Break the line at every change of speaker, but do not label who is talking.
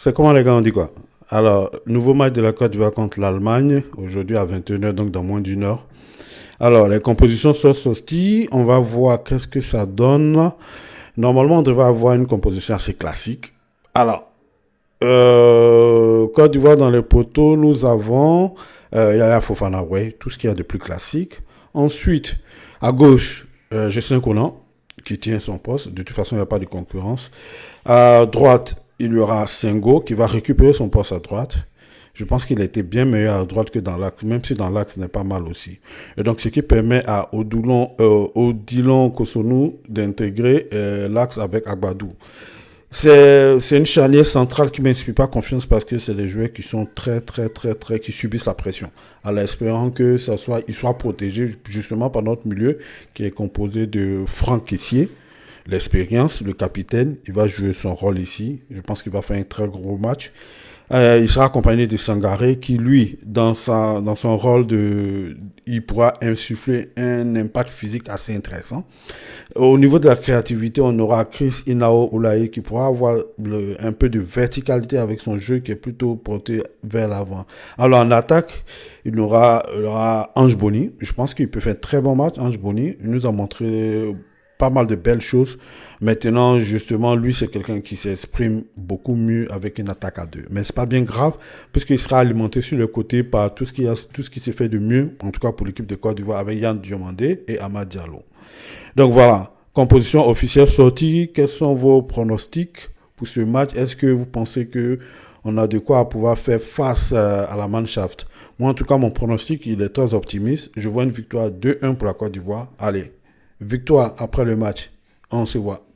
C'est comment les gars, on dit quoi? Alors, nouveau match de la Côte d'Ivoire contre l'Allemagne, aujourd'hui à 21h, donc dans moins d'une heure. Alors, les compositions sont sorties, on va voir qu'est-ce que ça donne. Normalement, on devrait avoir une composition assez classique. Alors, Côte d'Ivoire dans les poteaux, nous avons Yaya Fofana, ouais, tout ce qu'il y a de plus classique. Ensuite, à gauche, Jocelyn Konan, qui tient son poste. De toute façon, il n'y a pas de concurrence. À droite, il y aura Sengo qui va récupérer son poste à droite. Je pense qu'il a été bien meilleur à droite que dans l'axe, même si dans l'axe n'est pas mal aussi. Et donc, ce qui permet à Odilon Kosonou d'intégrer l'axe avec Agbadou. C'est une charnière centrale qui ne m'inspire pas confiance parce que c'est des joueurs qui sont très, qui subissent la pression. En espérant que ils soient protégés justement par notre milieu qui est composé de Franck Kessié, l'expérience, le capitaine. Il va jouer son rôle ici. Je pense qu'il va faire un très gros match. Il sera accompagné de Sangaré qui, lui, dans son rôle il pourra insuffler un impact physique assez intéressant. Au niveau de la créativité, on aura Chris Inao Oulaye qui pourra avoir un peu de verticalité avec son jeu qui est plutôt porté vers l'avant. Alors en attaque, il y aura Ange Boni. Je pense qu'il peut faire un très bon match, Ange Boni. Il nous a montré pas mal de belles choses. Maintenant, justement, lui, c'est quelqu'un qui s'exprime beaucoup mieux avec une attaque à deux. Mais c'est pas bien grave, puisqu'il sera alimenté sur le côté par tout ce qui s'est fait de mieux, en tout cas pour l'équipe de Côte d'Ivoire, avec Yann Diomandé et Amad Diallo. Donc voilà, composition officielle sortie. Quels sont vos pronostics pour ce match? Est-ce que vous pensez que on a de quoi pouvoir faire face à la Mannschaft? Moi, en tout cas, mon pronostic, il est très optimiste. Je vois une victoire 2-1 pour la Côte d'Ivoire. Allez, victoire après le match. On se voit.